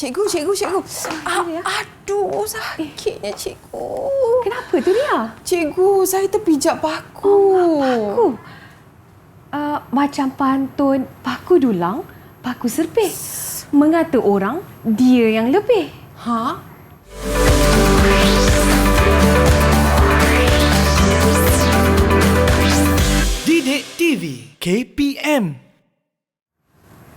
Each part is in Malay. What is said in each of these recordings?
Cikgu. Aduh, sakitnya cikgu. Kenapa tu dia? Cikgu, saya terpijak paku. Paku? Macam pantun paku dulang, paku serpih. Mengata orang, dia yang lebih. Ha? Didik TV KPM.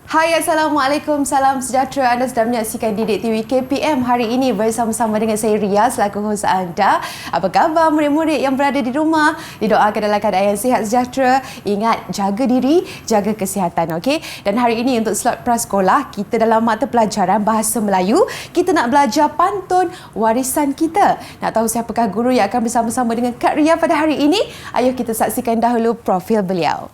Hai, Assalamualaikum. Salam sejahtera. Anda sedang menyaksikan Didik TV KPM hari ini bersama-sama dengan saya Ria selaku hos anda. Apa khabar murid-murid yang berada di rumah? Didoakan dalam keadaan yang sihat sejahtera. Ingat, jaga diri, jaga kesihatan, okey? Dan hari ini untuk slot prasekolah, kita dalam mata pelajaran Bahasa Melayu, kita nak belajar pantun warisan kita. Nak tahu siapakah guru yang akan bersama-sama dengan Kak Ria pada hari ini? Ayuh kita saksikan dahulu profil beliau.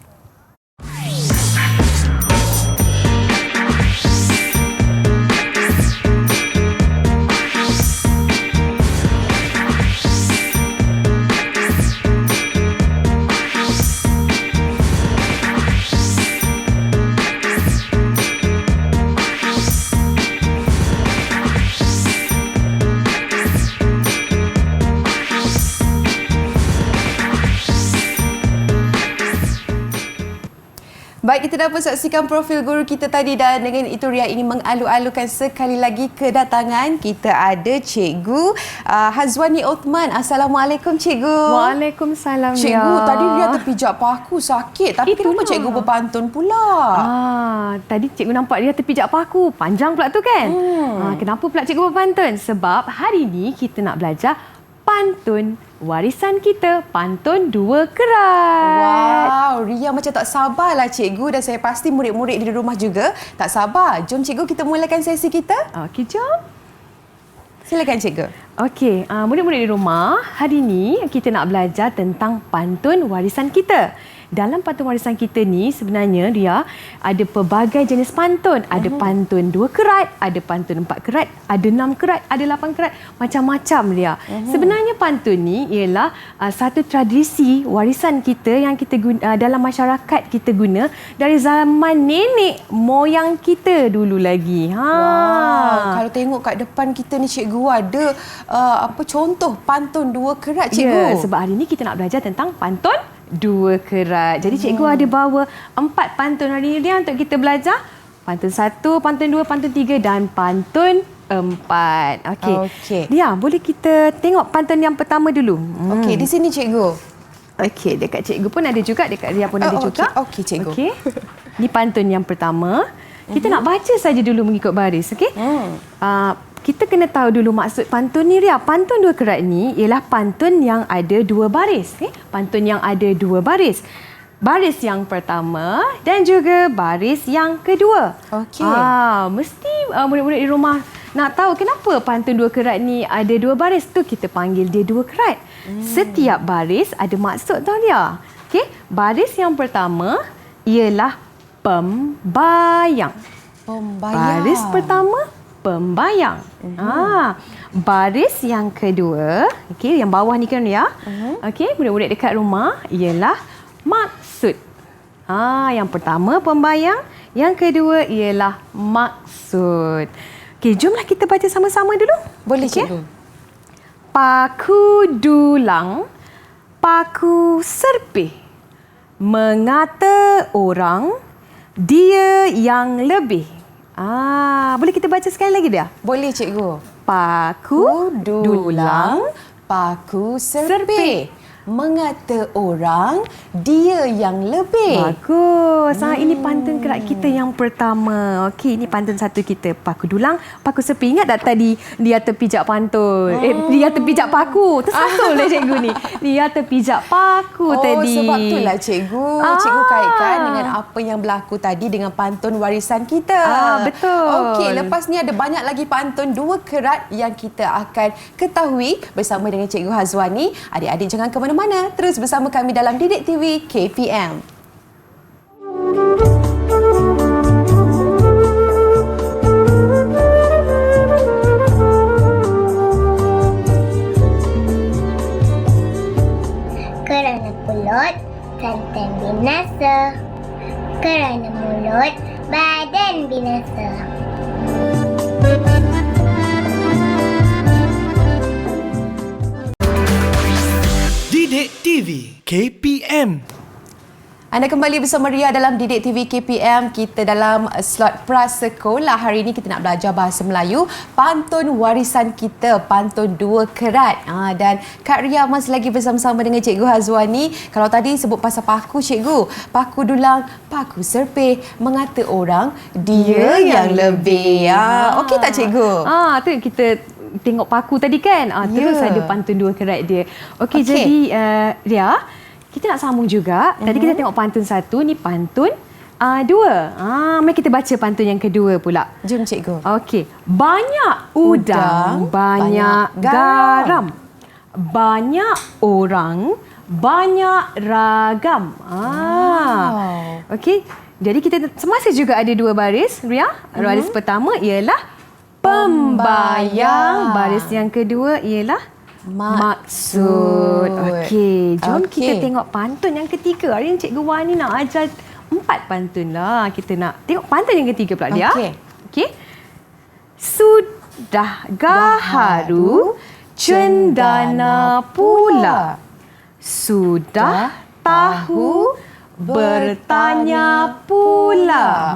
Baik, kita dapat saksikan profil guru kita tadi dan dengan itu Ria ini mengalu-alukan sekali lagi kedatangan. Kita ada Cikgu Hazwani Othman. Assalamualaikum Cikgu. Waalaikumsalam. Cikgu, tadi Ria terpijak paku sakit. Tapi kenapa Cikgu berpantun pula? Tadi Cikgu nampak dia terpijak paku. Panjang pula tu kan? Kenapa pula Cikgu berpantun? Sebab hari ini kita nak belajar pantun warisan kita, pantun dua kerat. Wow, Ria macam tak sabarlah Cikgu dan saya pasti murid-murid di rumah juga tak sabar. Jom Cikgu kita mulakan sesi kita. Okey, jom. Silakan Cikgu. Okey, murid-murid di rumah, hari ini kita nak belajar tentang pantun warisan kita. Dalam pantun warisan kita ni sebenarnya dia ada pelbagai jenis pantun. Ada pantun 2 kerat, ada pantun 4 kerat, ada 6 kerat, ada 8 kerat, macam-macam dia. Sebenarnya pantun ni ialah satu tradisi warisan kita yang kita guna, dalam masyarakat kita guna dari zaman nenek moyang kita dulu lagi. Wow, kalau tengok kat depan kita ni Cikgu ada contoh pantun 2 kerat Cikgu. Ya, sebab hari ni kita nak belajar tentang pantun 2 kerat. Jadi cikgu ada bawa 4 pantun hari ini untuk kita belajar. Pantun 1, pantun 2, pantun 3 dan pantun 4. Okey. Dia, boleh kita tengok pantun yang pertama dulu. Okey, di sini Cikgu. Okey, dekat cikgu pun ada juga, dekat Ria pun ada juga. Okey, Cikgu. Okey. Ni pantun yang pertama. Kita nak baca saja dulu mengikut baris, okey? Kita kena tahu dulu maksud pantun ni, Ria. Pantun 2 kerat ni ialah pantun yang ada 2 baris. Pantun yang ada 2 baris. Baris yang pertama dan juga baris yang kedua. Okey. Mesti murid-murid di rumah nak tahu kenapa pantun 2 kerat ni ada 2 baris. Tu kita panggil dia 2 kerat. Setiap baris ada maksud tau dia. Okey, baris yang pertama ialah pembayang. Baris pertama pembayang. Baris yang kedua, okey, yang bawah ni kan ya. Okey, murid-murid dekat rumah ialah maksud. Yang pertama pembayang, yang kedua ialah maksud. Okey, jomlah kita baca sama-sama dulu. Boleh Cikgu. Paku dulang, paku serpih. Mengata orang, dia yang lebih. Boleh kita baca sekali lagi dia? Boleh Cikgu. Paku dulang, paku serpih. Mengata orang, dia yang lebih. Bagus. Ini pantun kerat kita yang pertama. Okey, ini pantun satu kita. Paku dulang, paku serpih. Ingat tak tadi dia terpijak pantun? Dia terpijak paku. Tersasul lah cikgu ni. Dia terpijak paku tadi. Sebab itulah Cikgu. Cikgu kaitkan dengan apa yang berlaku tadi dengan pantun warisan kita. Betul. Okey, lepas ni ada banyak lagi pantun 2 kerat yang kita akan ketahui bersama dengan Cikgu Hazwani. Adik-adik jangan ke mana-mana. Terus bersama kami dalam Didik TV KPM. Kerana pulut, santan binasa. Kerana mulut, badan binasa. KPM. Anda kembali bersama Ria dalam Didik TV KPM. Kita dalam slot prasekolah. Hari ini kita nak belajar bahasa Melayu. Pantun warisan kita, pantun dua kerat. Dan Kak Ria masih lagi bersama-sama dengan Cikgu Hazwani. Kalau tadi sebut pasal paku, Cikgu. Paku dulang, paku serpih. Mengata orang, dia yang lebih. Okey tak, Cikgu? Tu kita tengok paku tadi kan. Terus ada pantun dua kerat dia. Okey, jadi Ria, kita nak sambung juga. Tadi kita tengok pantun satu, ni pantun dua. Mari kita baca pantun yang kedua pula. Jom, Cikgu. Okey. Banyak udang, banyak garam. Banyak orang, banyak ragam. Okey. Jadi kita semasa juga ada dua baris, Ria. Baris pertama ialah pembayang. Baris yang kedua ialah maksud. Okey, jom kita tengok pantun yang ketiga. Hari ini Cikgu Wani nak ajar 4 pantun lah. Kita nak tengok pantun yang ketiga pula dia. Okey. Sudah gaharu cendana pula. Sudah tahu bertanya pula.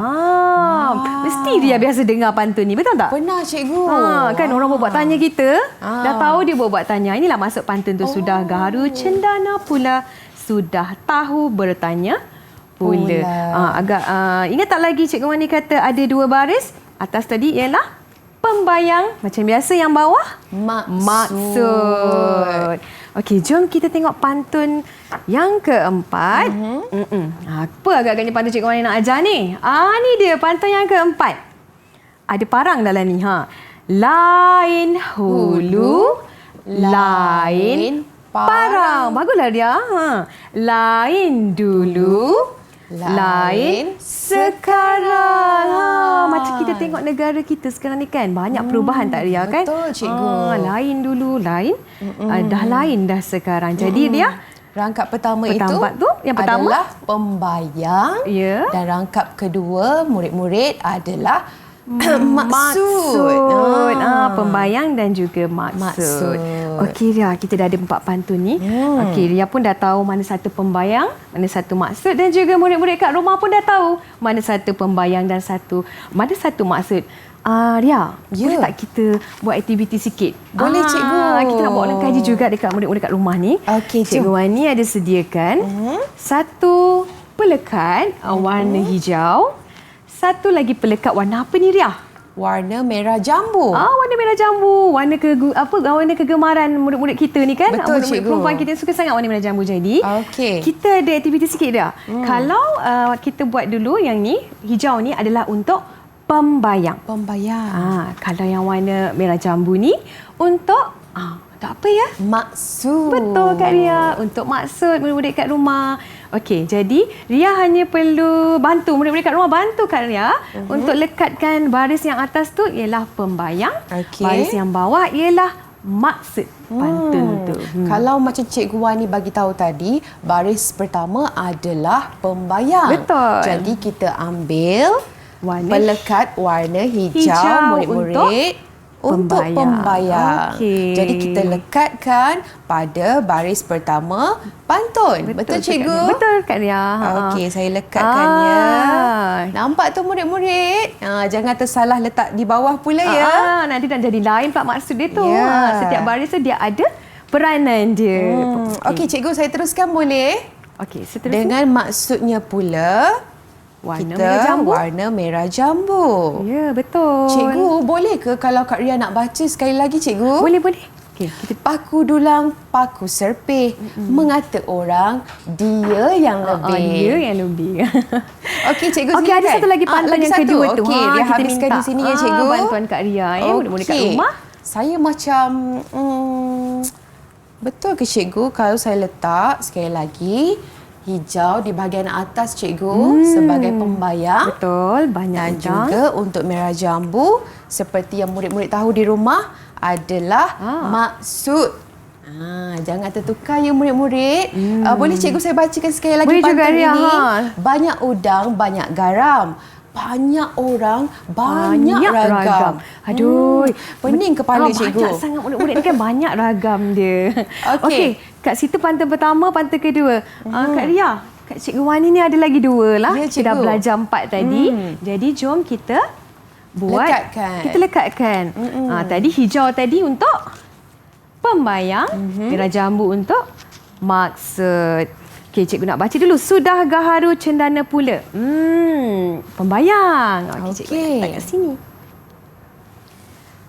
Mesti dia biasa dengar pantun ni, betul tak? Pernah, Cikgu. Kan orang buat tanya kita, dah tahu dia buat tanya. Inilah maksud pantun tu. Sudah gaharu cendana pula, sudah tahu bertanya pula. Ingat tak lagi Cikgu Wani kata ada dua baris? Atas tadi ialah pembayang, macam biasa yang bawah maksud. Okey, jom kita tengok pantun yang keempat. Apa agak-agaknya pantun Cikgu Wani nak ajar ni? Ni dia pantun yang keempat. Ada parang dalam ni. Lain hulu, lain parang. Baguslah dia. Lain dulu, lain sekarang. Macam kita tengok negara kita sekarang ni kan, banyak perubahan tak Ria kan? Betul, Cikgu. Lain dulu, lain dah lain dah sekarang. Jadi dia rangkap pertama itu yang pertama adalah pembayang. Dan rangkap kedua murid-murid adalah maksud. Pembayang dan juga maksud. Okey Ria, kita dah ada 4 pantun ni. Okey, Ria pun dah tahu mana satu pembayang, mana satu maksud, dan juga murid-murid kat rumah pun dah tahu mana satu pembayang dan mana satu maksud. Ria, boleh tak kita buat aktiviti sikit? Boleh, Cikgu. Kita nak buat kaji juga dekat murid-murid kat rumah ni. Okey, Cikgu Wani ada sediakan satu pelekat warna hijau. Satu lagi pelekat warna apa ni Ria? Warna merah jambu. Warna merah jambu. Warna kegemaran murid-murid kita ni kan? Betul, murid-murid Cikgu. perempuan kita suka sangat warna merah jambu. Jadi, kita ada aktiviti sikit dah. Kalau kita buat dulu yang ni, hijau ni adalah untuk pembayang. Kalau yang warna merah jambu ni untuk untuk apa ya? Maksud. Betul Kak Ria. Untuk maksud murid-murid kat rumah. Okey, jadi Ria hanya perlu bantu murid-murid kat rumah, bantu Kak Ria untuk lekatkan baris yang atas tu ialah pembayang. Baris yang bawah ialah maksud pantun tu. Kalau macam Cikgu Wani bagi tahu tadi, baris pertama adalah pembayang. Betul. Jadi kita ambil pelekat warna hijau murid-murid untuk pembayang. Jadi kita lekatkan pada baris pertama pantun. Betul Cikgu? Betul Kak Ria. Okey, saya lekatkannya. Nampak tu murid-murid? Jangan tersalah letak di bawah pula ya. Nanti dah jadi lain pula maksud dia tu. Setiap baris tu dia ada peranan dia. Okey, Cikgu, saya teruskan boleh? Okey, seterusnya. Dengan maksudnya pula warna merah jambu. Ya, betul. Cikgu, boleh ke kalau Kak Ria nak baca sekali lagi, Cikgu? Boleh. Okey, kita paku dulang, paku serpih. Mengata orang, dia yang lebih. Dia yang lebih. Okey, Cikgu. Okey, ada satu lagi pantun yang kedua tu. Okey, dia habiskan di sini ya, Cikgu. Bantuan Kak Ria murid-murid kat rumah. Saya macam betul ke Cikgu kalau saya letak sekali lagi hijau di bahagian atas, Cikgu, sebagai pembayang. Betul, banyak dan juga untuk merah jambu seperti yang murid-murid tahu di rumah adalah maksud. Jangan tertukar ya murid-murid. Boleh Cikgu saya bacakan sekali lagi pantun ini? Banyak udang, banyak garam. banyak orang, banyak ragam. Aduh, pening kepala cikgu. Banyak sangat murid-murid ni kan banyak ragam dia. Okey, kat situ pantun pertama, pantun kedua. Kak Ria, Kak Cikgu Wani ni ada lagi 2 lah. Ya, Kita dah cikgu. belajar 4 tadi. Jadi jom kita buat. Lekatkan. Kita lekatkan. Tadi hijau tadi untuk pembayang. Merah jambu untuk maksud. Okey, cikgu nak baca dulu. Sudah gaharu cendana pula. Pembayang. Okey, cikgu letak kat sini.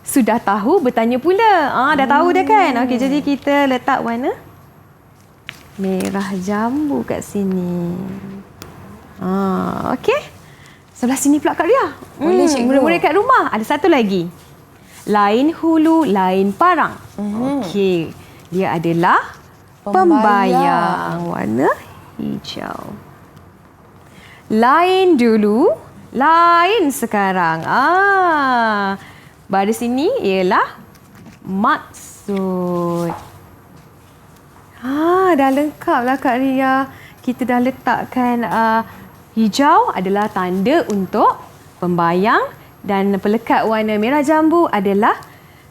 Sudah tahu bertanya pula. Dah tahu dah kan? Okey, jadi kita letak warna merah jambu kat sini. Okey. Sebelah sini pula Kak Ria. Boleh, cikgu. Murid-murid kat rumah. Ada satu lagi. Lain hulu, lain parang. Okey. Dia adalah pembayang warna hijau. Lain dulu, lain sekarang. Baris ini ialah maksud. Dah lengkap lah Kak Ria. Kita dah letakkan hijau adalah tanda untuk pembayang dan pelekat warna merah jambu adalah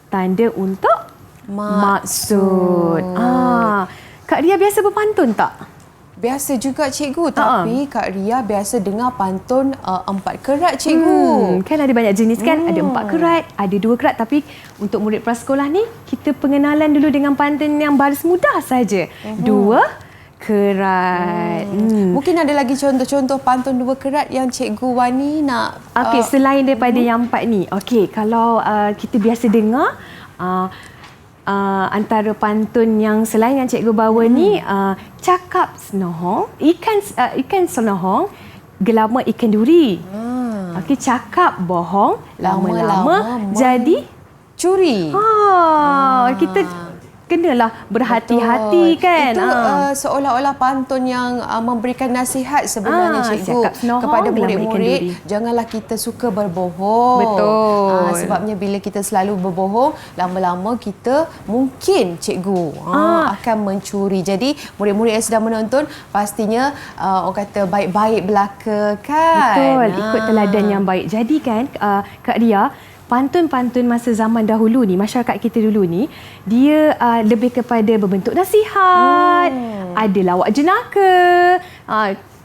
tanda untuk maksud. Kak Ria biasa berpantun tak? Biasa juga cikgu, tapi Kak Ria biasa dengar pantun 4 kerat cikgu. Kan ada banyak jenis kan? Ada 4 kerat, ada 2 kerat. Tapi untuk murid prasekolah ni, kita pengenalan dulu dengan pantun yang baris mudah saja. 2 kerat. Mungkin ada lagi contoh-contoh pantun 2 kerat yang Cikgu Wani nak... Okey, selain daripada yang 4 ni. Okey, kalau kita biasa dengar... antara pantun yang selain yang cikgu bawa ni, cakap senohong, ikan senohong, gelama ikan duri. Okey, cakap bohong, lama-lama jadi curi. Kita kenalah berhati-hati. Betul. Kan. Itu seolah-olah pantun yang memberikan nasihat sebenarnya cikgu kepada murid-murid. Janganlah kita suka berbohong. Betul. Sebabnya bila kita selalu berbohong, lama-lama kita mungkin cikgu akan mencuri. Jadi murid-murid yang sedang menonton pastinya orang kata baik-baik belaka kan. Betul, ikut teladan yang baik. Jadi kan Kak Ria, pantun-pantun masa zaman dahulu ni, masyarakat kita dulu ni, dia lebih kepada berbentuk nasihat, ada lawak jenaka.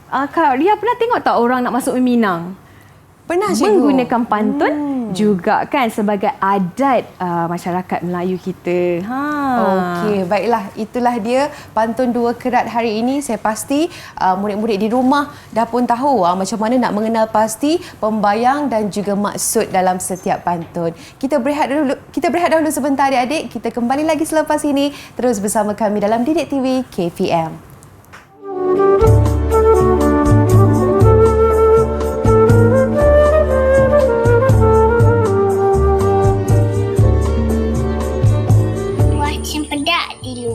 Kak Ria pernah tengok tak orang nak masuk Minang? Pernah cikgu. Menggunakan pantun juga kan sebagai adat masyarakat Melayu kita. Okey, baiklah. Itulah dia pantun 2 kerat hari ini. Saya pasti murid-murid di rumah dah pun tahu macam mana nak mengenal pasti pembayang dan juga maksud dalam setiap pantun. Kita berehat dahulu sebentar adik-adik. Kita kembali lagi selepas ini terus bersama kami dalam Didik TV KPM.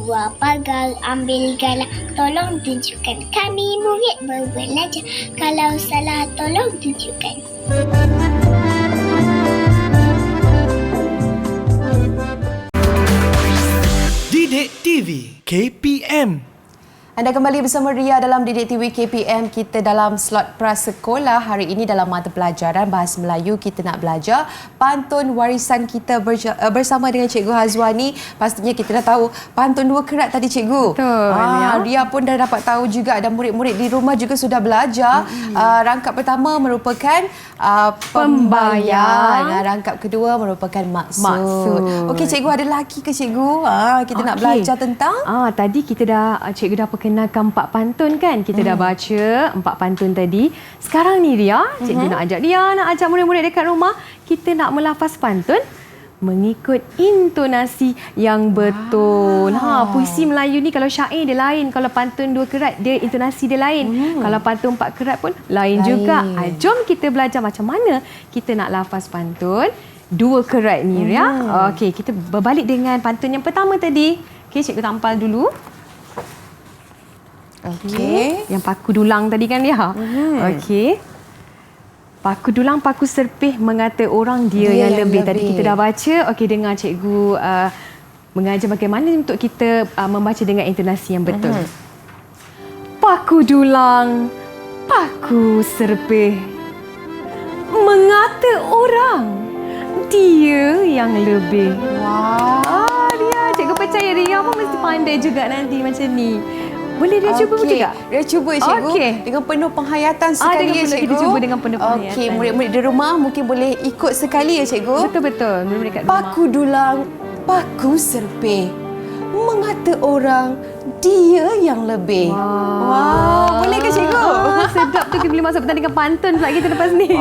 Luar pagar ambil galak, tolong tunjukkan kami murid baru belajar. Kalau salah tolong tunjukkan. Didik TV KPM. Anda kembali bersama Ria dalam Didik TV KPM. Kita dalam slot prasekolah. Hari ini dalam mata pelajaran Bahasa Melayu kita nak belajar pantun warisan kita bersama dengan Cikgu Hazwani. Pastinya kita dah tahu pantun 2 kerat tadi cikgu. Betul. Ria pun dah dapat tahu juga, dan murid-murid di rumah juga sudah belajar. Rangkap pertama merupakan pembayang. Rangkap kedua merupakan maksud. Okey cikgu, ada lagi ke cikgu? Kita nak belajar tentang? Tadi kita dah, cikgu dah perkenalkan 4 pantun kan. Kita dah baca 4 pantun tadi. Sekarang ni Ria, cikgu nak ajak murid-murid dekat rumah, kita nak melafaz pantun mengikut intonasi yang betul. Puisi Melayu ni kalau syair dia lain, kalau pantun 2 kerat dia intonasi dia lain. Kalau pantun 4 kerat pun lain juga. Jom kita belajar macam mana kita nak lafaz pantun 2 kerat ni Ria. Okey, kita berbalik dengan pantun yang pertama tadi. Okey, cikgu tampal dulu. Okey. Yang paku dulang tadi kan dia. Okey. Paku dulang, paku serpih mengata orang dia yang lebih. Tadi kita dah baca. Okey, dengar cikgu mengajar bagaimana untuk kita membaca dengan intonasi yang betul. Paku dulang, paku serpih mengata orang dia yang lebih. Wow. Ria, cikgu percaya Ria pun mesti pandai juga nanti macam ni. Boleh Ria cuba juga? Ria cuba cikgu. Okey. Dengan penuh penghayatan sekali dengan ya penuh, cikgu. kita cuba dengan penuh penghayatan. Okey, murid-murid di rumah mungkin boleh ikut sekali ya cikgu. Betul-betul. Murid-murid kat rumah. Paku dulang, paku serpeh. Mengata orang dia yang lebih. Wow. Boleh ke cikgu? Sedap tu, kita boleh masuk pertandingan pantun pula kita lepas ni.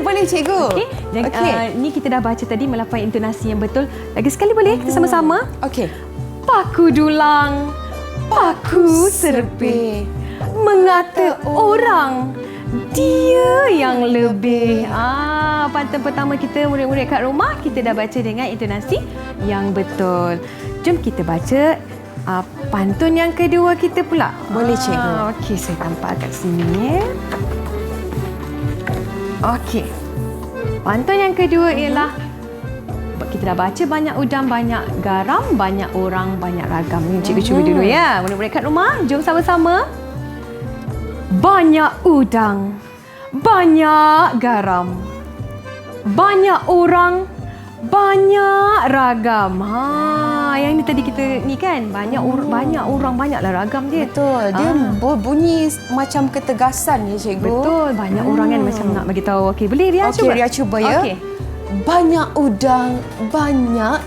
Boleh cikgu. Okey. Dan ni kita dah baca tadi melafaz intonasi yang betul. Lagi sekali boleh kita sama-sama? Okey. Paku dulang, paku serpeh, mengata orang dia yang lebih. Pantun pertama kita murid-murid kat rumah kita dah baca dengan intonasi yang betul. Jom kita baca pantun yang kedua kita pula. Boleh cikgu. Okey, saya tampal kat sini. Okey. Pantun yang kedua ialah kita dah baca banyak udang, banyak garam, banyak orang, banyak ragam. Ni cikgu cuba dulu ya. Murid-murid kat rumah, jom sama-sama. Banyak udang, banyak garam, banyak orang, banyak ragam. Yang ni tadi kita ni kan, banyak orang, banyaklah ragam dia. Betul. Dia bunyi macam ketegasan ya cikgu. Betul, banyak orang kan macam nak bagi tahu. Okey, boleh Ria cuba? Okey, Ria cuba ya. Okey. Banyak udang, banyak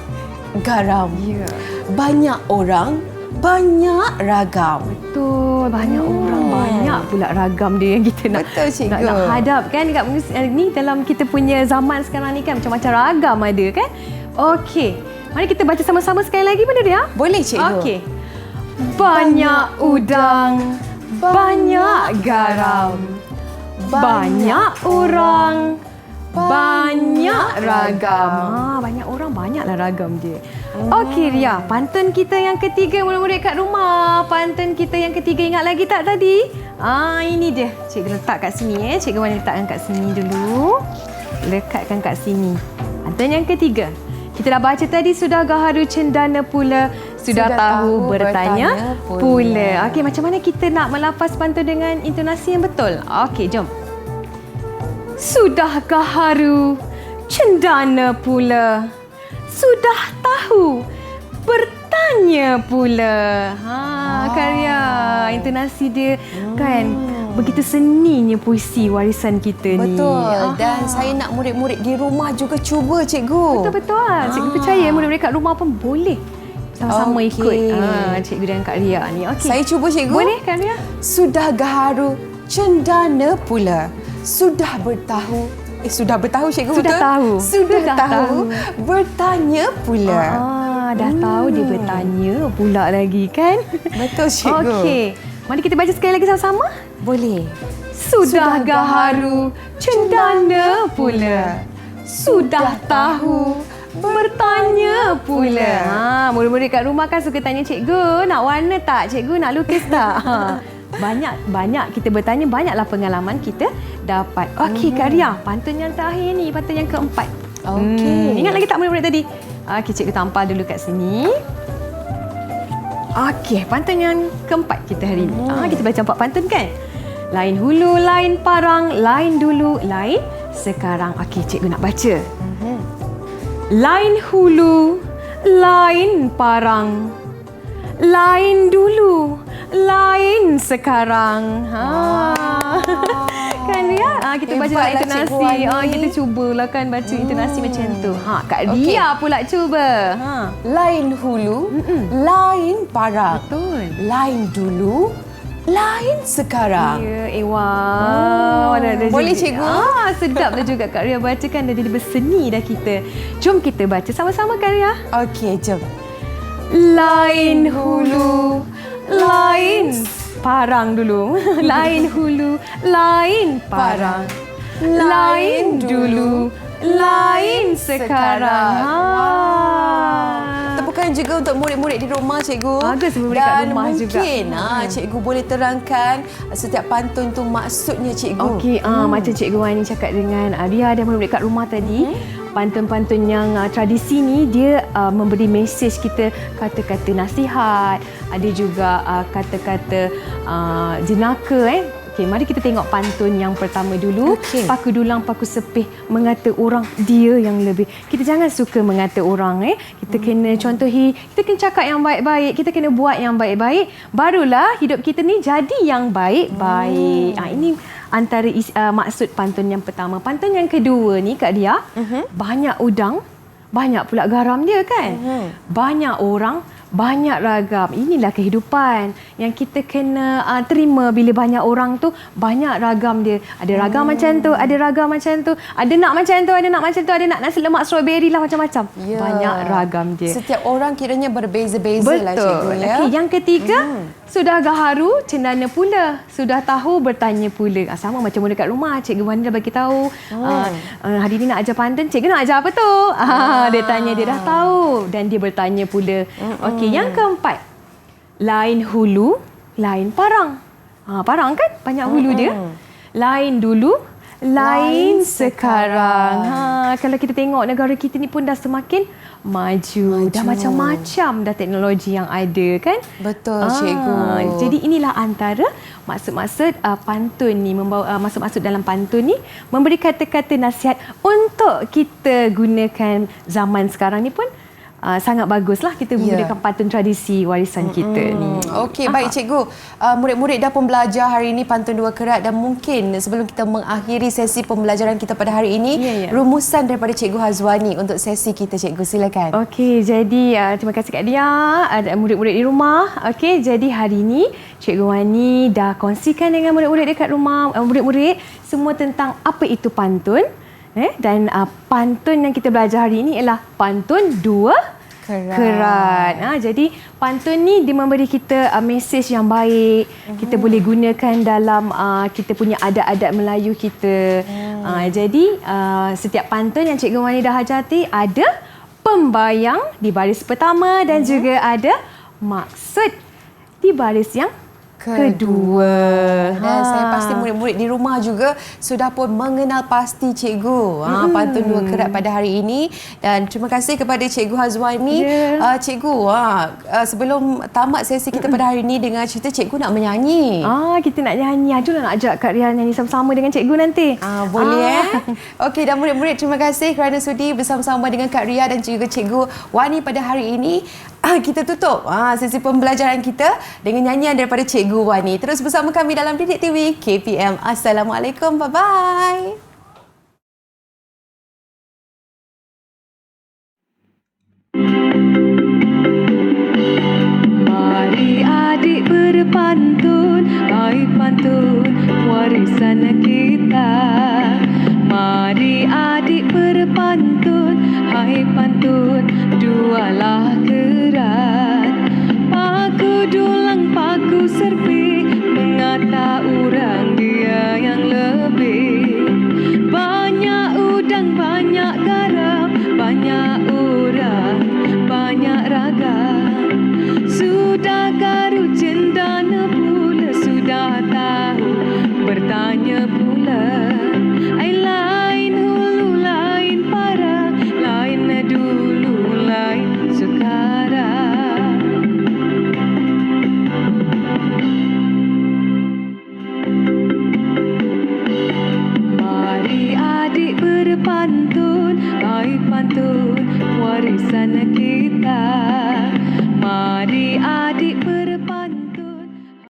garam. Ya. Banyak orang, banyak ragam. Betul, banyak orang, banyak pula ragam dia yang kita nak Betul, cikgu. nak hadap kan dekat ni dalam kita punya zaman sekarang ni kan macam-macam ragam ada kan. Okey. Mari kita baca sama-sama sekali lagi boleh dia? Boleh cikgu. Okey. Banyak udang, banyak garam, banyak orang, banyak ragam. Banyak orang, banyaklah ragam dia. Okey Ria, pantun kita yang ketiga murid-murid kat rumah. Pantun kita yang ketiga ingat lagi tak tadi? Ini dia. Cikgu letak kat sini Cikgu Wani letakkan kat sini dulu. Lekatkan kat sini. Pantun yang ketiga. Kita dah baca tadi sudah gaharu cendana pula, sudah tahu bertanya pula. Okey, macam mana kita nak melafaz pantun dengan intonasi yang betul? Okey, jom. Sudah gaharu cendana pula, sudah tahu bertanya pula. Karya intonasi dia kan begitu seninya puisi warisan kita ni. Betul. Dan saya nak murid-murid di rumah juga cuba cikgu. Betul-betul. Cikgu percaya murid-murid kat rumah pun boleh sama-sama ikut cikgu dan Kak Ria ni. Okey. Saya cuba cikgu. Boleh Kak Ria? Sudah gaharu cendana pula, sudah bertahu sudah bertahu cikgu Sudah betul? tahu. Sudah tahu bertanya pula. Dah tahu dia bertanya pula lagi kan? Betul cikgu. Okey. Mari kita baca sekali lagi sama-sama. Boleh. Sudah gaharu cendana pula, sudah tahu bertanya pula. Murid-murid kat rumah kan suka tanya cikgu, nak warna tak? Cikgu nak lukis tak? Banyak kita bertanya, banyaklah pengalaman kita dapat. Okey Kak Ria, pantun yang terakhir ni, pantun yang keempat. Okey. Ingat lagi tak murid-murid tadi? Okey, cikgu tampal dulu kat sini. Okey, pantun yang keempat kita hari ni. Kita baca 4 pantun kan? Lain hulu, lain parang, lain dulu, lain sekarang. Okey, cikgu nak baca. Lain hulu, lain parang, lain dulu, lain sekarang. Kan Ria? Kita baca dalam intonasi. Kita cubalah kan baca intonasi macam tu. Kak Ria pula cuba. Lain hulu, lain parang. Betul. Lain dulu, lain sekarang. Ya, wow. Boleh cikgu? Sedap dah juga Kak Ria baca kan. Dah jadi berseni dah kita. Jom kita baca sama-sama Kak Ria. Okey, jom. Lain hulu, lain parang dulu. Lain hulu, lain parang, lain dulu, lain sekarang. Tepukan juga untuk murid-murid di rumah cikgu. Bagus murid kat rumah juga. Dan mungkin cikgu boleh terangkan setiap pantun tu maksudnya cikgu. Okey, macam Cikgu Wani cakap dengan Ria dan murid kat rumah tadi. Pantun-pantun yang tradisi ni dia memberi mesej kita, kata-kata nasihat, ada juga kata-kata jenaka Okey, mari kita tengok pantun yang pertama dulu. Okey. Paku dulang, paku sepih, mengata orang dia yang lebih. Kita jangan suka mengata orang. Kita kena contohi, kita kena cakap yang baik-baik, kita kena buat yang baik-baik. Barulah hidup kita ni jadi yang baik-baik. Ini antara maksud pantun yang pertama. Pantun yang kedua ni Kak Dia, banyak udang, banyak pula garam dia kan. Banyak orang, banyak ragam. Inilah kehidupan yang kita kena terima bila banyak orang tu, banyak ragam dia. Ada ragam macam tu, ada ragam macam tu, ada nak macam tu, ada nak macam tu, ada nak nasi lemak strawberry lah, macam-macam. Ya. Banyak ragam dia. Setiap orang kiranya berbeza-beza lah cikgu ya. Okey, yang ketiga, sudah gaharu, cendana pula. Sudah tahu, bertanya pula. Sama macam dekat rumah, Cikgu Wani dah bagi tahu. Hari ni nak ajar pantun, cikgu nak ajar apa tu? Dia tanya, dia dah tahu. Dan dia bertanya pula. Okey, yang keempat. Lain hulu, lain parang. Parang kan? Banyak hulu dia. Lain dulu, lain sekarang. Kalau kita tengok negara kita ni pun dah semakin maju. Dah macam-macam dah teknologi yang ada kan? Betul cikgu. Jadi inilah antara maksud-maksud pantun ni, membawa maksud-maksud dalam pantun ni, memberi kata-kata nasihat untuk kita gunakan zaman sekarang ni pun sangat baguslah kita menggunakan pantun tradisi warisan kita ni. Okey, baik cikgu. Murid-murid dah pun belajar hari ini pantun dua kerat dan mungkin sebelum kita mengakhiri sesi pembelajaran kita pada hari ini, rumusan daripada Cikgu Hazwani untuk sesi kita cikgu, silakan. Okey, jadi terima kasih Kak Dia, ada murid-murid di rumah. Okey, jadi hari ini Cikgu Wani dah kongsikan dengan murid-murid dekat rumah, murid-murid semua tentang apa itu pantun. Dan pantun yang kita belajar hari ini ialah pantun dua kerat. Jadi pantun ni dia memberi kita mesej yang baik. Kita boleh gunakan dalam kita punya adat-adat Melayu kita. Jadi setiap pantun yang Cikgu Wani dah ajati ada pembayang di baris pertama dan juga ada maksud di baris yang kedua. Dan saya pasti murid-murid di rumah juga sudah pun mengenal pasti cikgu pantun dua kerat pada hari ini. Dan terima kasih kepada Cikgu Hazwani. Cikgu, sebelum tamat sesi kita pada hari ini dengan cerita cikgu nak menyanyi. Kita nak nyanyi. Ajulah nak ajak Kak Ria nyanyi sama-sama dengan cikgu nanti. Boleh Okey, dan murid-murid terima kasih kerana sudi bersama-sama dengan Kak Ria dan juga Cikgu Wani pada hari ini. Kita tutup sesi pembelajaran kita dengan nyanyian daripada Cikgu Wani. Terus bersama kami dalam Didik TV KPM. Assalamualaikum. Bye-bye. Mari adik berpantun, hai pantun warisan kita. Mari adik berpantun, hai pantun dualah kerat. Paku dulang, paku serpi, mengata orang dia yang lebih. Banyak udang, banyak garam, banyak orang, banyak ragam. Sudah garu cendana pula, sudah tahu bertanya pula. Lain hulu, lain parang, lain dulu, lain sekarang. Mari adik berpantun, hai pantun warisan kita.